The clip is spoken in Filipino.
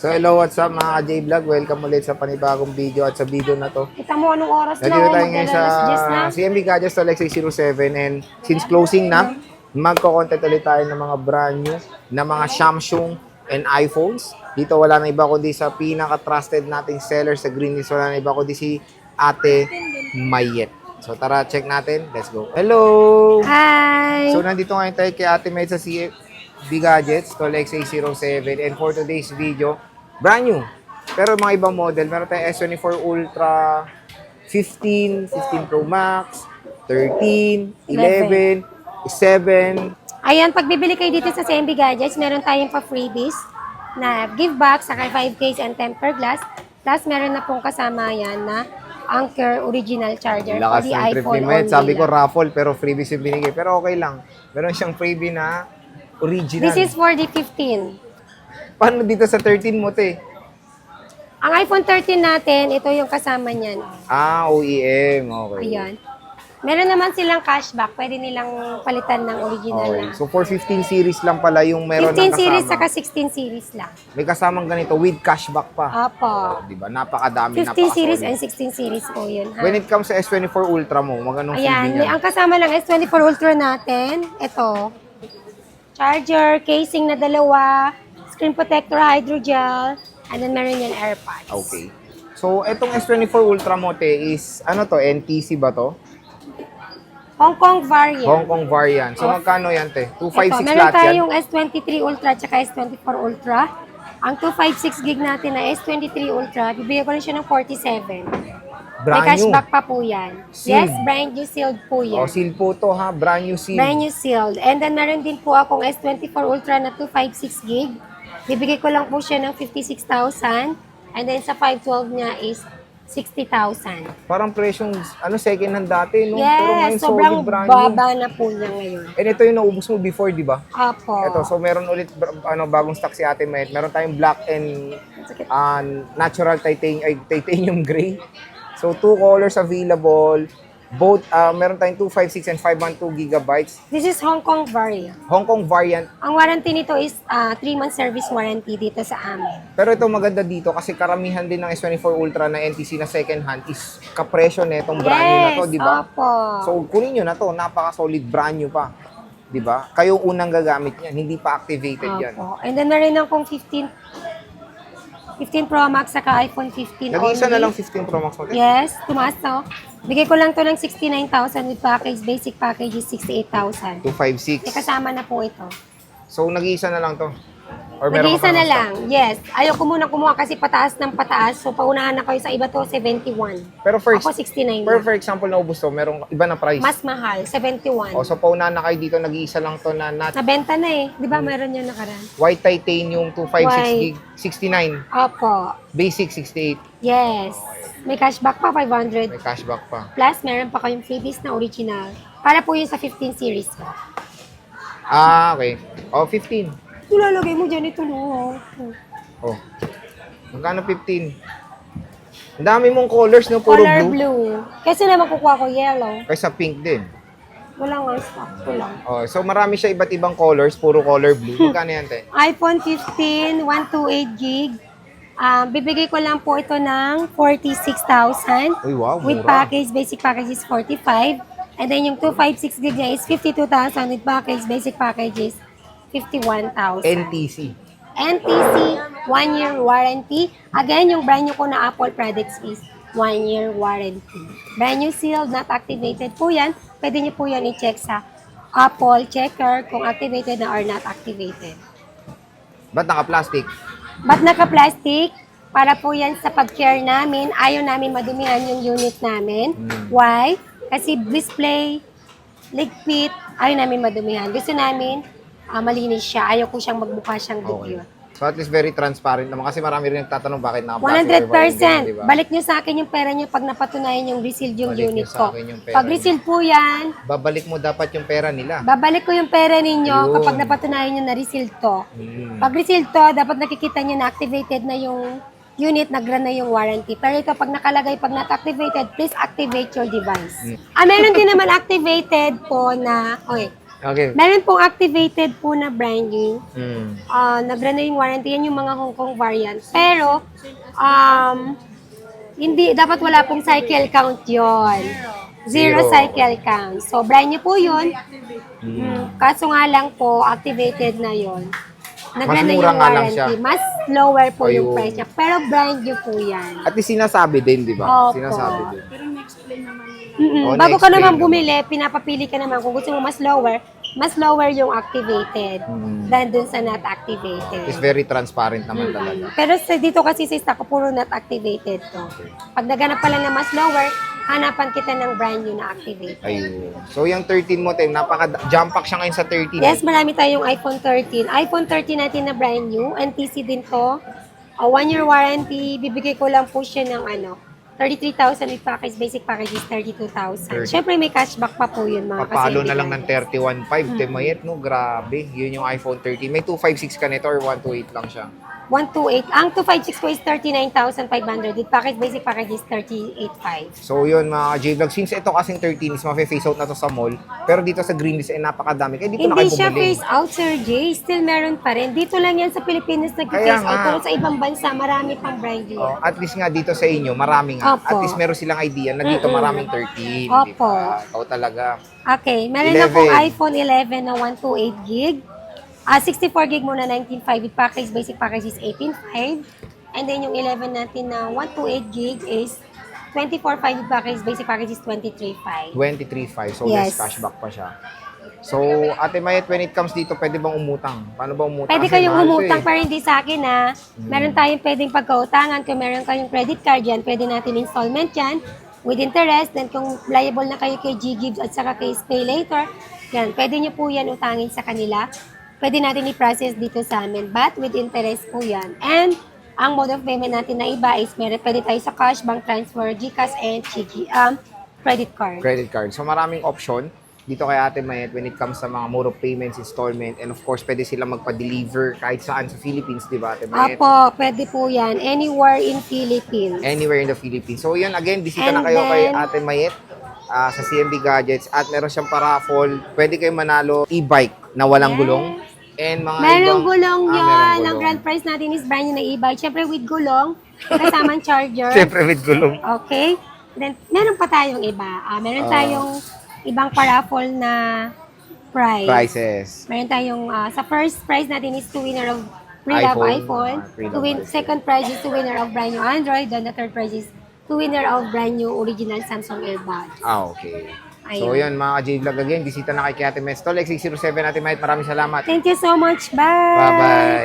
So hello, what's up mga J-Vlog? Welcome ulit sa panibagong video at sa video na to. Kita mo anong oras na, Nandito tayo ngayon sa magdalalas na. CMB Gadgets to Lexus 07 and since closing na, magko-content ulit tayo ng mga brand new na mga Samsung and iPhones. Dito wala na iba kundi sa pinaka-trusted nating seller sa Green Hills. Wala na iba kundi si Ate Mayet. So tara, check natin. Let's go. Hello! Hi! So nandito ngayon tayo kay Ate Mayet sa CMB Gadgets to Lexus 07 and for today's video, brand new. Pero mga ibang model, meron tayong S24 Ultra 15, 15 Pro Max, 13, 11, 7. Ayan, pag bibili kayo dito sa CMB Gadgets, meron tayong pa-freebies na give back, saka 5 case and tempered glass. Plus, meron na pong kasama yan na Anker original charger for Lakas the ng trip ni iPhone Mayet. only Sabi ko lang. raffle pero freebies yung binigay. Pero okay lang. Meron siyang freebie na original. This is for the 15. Paano dito sa 13 mo, te? Ang iPhone 13 natin, ito yung kasama niyan. Ah, OEM. Okay. Ayan. Meron naman silang cashback. Pwede nilang palitan ng original Okay. na. So for 15 series lang pala yung meron 15 ng series kasama. saka 16 series lang. May kasamang ganito with cashback pa. Apo. Di ba? Napakadami, 15 series napakasolid. and 16 series po yun. Ha? When it comes sa S24 Ultra mo, magandang Ayan, freebie niyan. ang kasama lang S24 Ultra natin, ito, charger, casing na dalawa, screen protector, hydrogel, and then meron yan AirPods. Okay. So, etong S24 Ultra mo, te, is, ano to, NTC ba to? Hong Kong variant. Hong Kong variant. So, Of- magkano yan, te? Ito, 256 meron lahat yan? tayong S23 Ultra at S24 Ultra. Ang 256 gig natin na S23 Ultra, bibigyan ko rin siya ng 47. May Brand new. cashback pa po yan. Sealed. Yes, brand new sealed po yan. Oh, seal po to, ha? Brand new seal. Brand new sealed. And then meron din po akong S24 Ultra na 256 gig. Bibigay ko lang po siya ng 56,000. And then sa 512 niya is 60,000. Parang presyong, second hand dati, no? Pero ngayon, Yes, sobrang solid brand new. baba na po niya ngayon. And ito yung naubos mo before, di ba? Apo. Ito, so meron ulit bagong stock si Ate Mayet. Meron tayong black and natural titanium gray. So two colors available. Both meron tayong 256 and 512 gigabytes. This is Hong Kong variant. Hong Kong variant. Ang warranty nito is 3-month service warranty dito sa amin. Pero ito maganda dito kasi karamihan din ng S24 Ultra na NTC na second hand is kapresyo netong brand new na to, di ba? Opo. So kunin nyo na to, napaka-solid brand new pa. Di ba? Kayo unang gagamit yan, hindi pa activated yan. Opo. And then meron akong 15 Pro Max saka iPhone 15 Nag-iisa na only. lang 15 Pro Max mo. Yes, tumaas to. Bigay ko lang to ng 69,000 with package. Basic package is 68,000. 256. Eh, kasama na po ito. So nag-iisa na lang to. Or meron Nag-iisa ka na pang lang. Yes. Ayaw ko muna kumuha kasi pataas ng pataas. So, paunahan na kayo sa iba to, 71. stock. Pero Ako, 69 for na. example, naubos to, merong iba na price. Mas mahal, 71. O, so paunahan na kayo dito, nag-iisa lang to na Nabenta na eh. Di ba meron yan nakaraan? white titanium 256 White. gig, 69. Opo. Basic 68. Yes. May cashback pa, 500. May cashback pa. Plus, meron pa kayong freebies na original. Para po yun sa 15 series ko. Ah, okay. O, 15. Ilalagay mo dyan ito, no? Oh. Magkano 15? Ang dami mong colors, no? Puro Color blue. blue. Kasi naman kukuha ko yellow. Kaysa pink din. Wala nga stock. Kulang. Oh, so marami siya iba't ibang colors, puro color blue. Magkano yan, te? iPhone 15, 128 gig. Bibigay ko lang po ito ng 46,000. Uy, wow, With mura. package, basic package is 45. And then yung 256 gig niya is 52,000. With package, basic package is 51,000. NTC. NTC, 1-year warranty. Again, yung brand new ko na Apple products is 1-year warranty. Brand new sealed, not activated po yan. Pwede niyo po yan i-check sa Apple checker kung activated na or not activated. Ba't naka-plastic? Ba't naka-plastic? Para po yan sa pag-care namin. Ayaw namin madumihan yung unit namin. Why? Kasi display, ligpit, ayaw namin madumihan. Gusto namin malinis siya. Ayaw ko siyang magbuka siyang Okay. dugyot. So at least very transparent naman kasi marami rin nagtatanong bakit naka-plastic. 100%. Diba? Balik niyo sa akin yung pera niyo pag napatunayan yung resealed yung Balik unit niyo sa ko. akin yung pera Pag resealed po yan, Babalik mo dapat yung pera nila. babalik ko yung pera ninyo Ayun. kapag napatunayan nyo na resealed to. Hmm. Pag resealed to, dapat nakikita nyo na activated na yung unit, nag-run na yung warranty. Pero ito, pag nakalagay, pag not activated, please activate your device. Meron din naman activated po na, okay, Okay. Meron pong activated po na brand new. Mm. Nag-renew yung warranty. Yan yung mga Hong Kong variant. Pero, hindi, dapat wala pong cycle count yon. Zero Zero. cycle count. So, brand new po yun. Kaso nga lang po, activated na yon. Nag-renew mura yung nga lang siya. warranty. Mas lower po yung Ayun. price niya. Pero brand new po yan. At least sinasabi din, di ba? Opo. Sinasabi din. Oh, Bago ka na-explain naman naman. bumili, pinapapili ka naman kung gusto mo mas lower yung activated than dun sa not activated. It's very transparent naman talaga. Pero dito kasi sa stock ko, puro not activated to. Pag naganap pa lang na mas lower, hanapan kita ng brand new na activated. Ayun. So, yung 13 mo, Tem, jump pack siya ngayon sa 13. Yes, marami tayong iPhone 13. iPhone 13 natin na brand new. NTC din to. 1-year warranty. Bibigay ko lang po siya ng 33,000 with package. Basic package is 32,000. Siyempre may cashback pa po yun mga Papalo na lang ng kasaibigan. 31.5. Temayet, no? Grabe. Yun yung iPhone 13. May 256 ka nito or 128 lang siya? 128. Ang 256 ko is 39,500. With package, basic package is 38,500. So yun mga J-Vlog, since ito kasing 13 is mafe-face out na to sa mall, pero dito sa Greenlist ay napakadami. Kaya dito na Hindi kayo siya bumili. face out, Sir Jay. Still meron pa rin. Dito lang yan sa Pilipinas Kaya nag-face out. nga. Pero sa ibang bansa, marami pang brand new. Oh, at least nga dito sa inyo, marami nga. Opo. At least meron silang idea na dito maraming 13. Di Opo. ba? Ikaw talaga. Okay, meron na pong 11. iPhone 11 na 128 gig. 64 gig muna 19.5 with package, basic package is 18.5. And then yung 11 natin na 128 gig is 24.5 with package, basic package is 23.5. 23.5. So Yes. there's cashback pa siya. So, Ate Mayet, when it comes dito, pwede bang umutang? Paano ba umutang? Pwede Kasi kayong mahal to umutang eh. pero hindi sa akin ha. Meron tayong pwedeng pagkautangan. Kung meron kayong credit card yan, pwede natin installment yan with interest. Then kung liable na kayo kay G-Gives at saka kay Pay Later, yan, pwede nyo po yan utangin sa kanila. Pwede natin i-process dito sa amin, but with interest po yan. And ang mode of payment natin na iba is pwede tayo sa cash, bank transfer, GCash, and credit card. Credit card. So maraming option dito kay Ate Mayet when it comes sa mga mode of payments, installment, and of course, pwede sila magpa-deliver kahit saan sa Philippines, di ba Ate Mayet? Apo, pwede po yan. Anywhere in Philippines. Anywhere in the Philippines. So yun, again, bisita And na kayo kay then- Ate Mayet sa CMB Gadgets at meron siyang paraffle. Pwede kayo manalo e-bike na walang Yes. gulong. And mga Merong ibang- gulong meron yun. Ang gulong. grand prize natin is brand new na e-bike. Siyempre with gulong, kasamang charger. Siyempre with gulong. Okay? Then, meron pa tayong iba. Meron tayong ibang paraffle na prize. Prices. Meron tayong, sa first prize natin is to winner of pre-love iPhone. Pre-love iPhone. Second prize is to winner of brand new Android. Then the third prize is to winner of brand new original Samsung earbuds. Okay. Ayun. So yun, mga J-Vlog again, bisita na kay Ate Mayet. Stall X607 Ate Mayet, maraming salamat. Thank you so much. Bye! Bye-bye.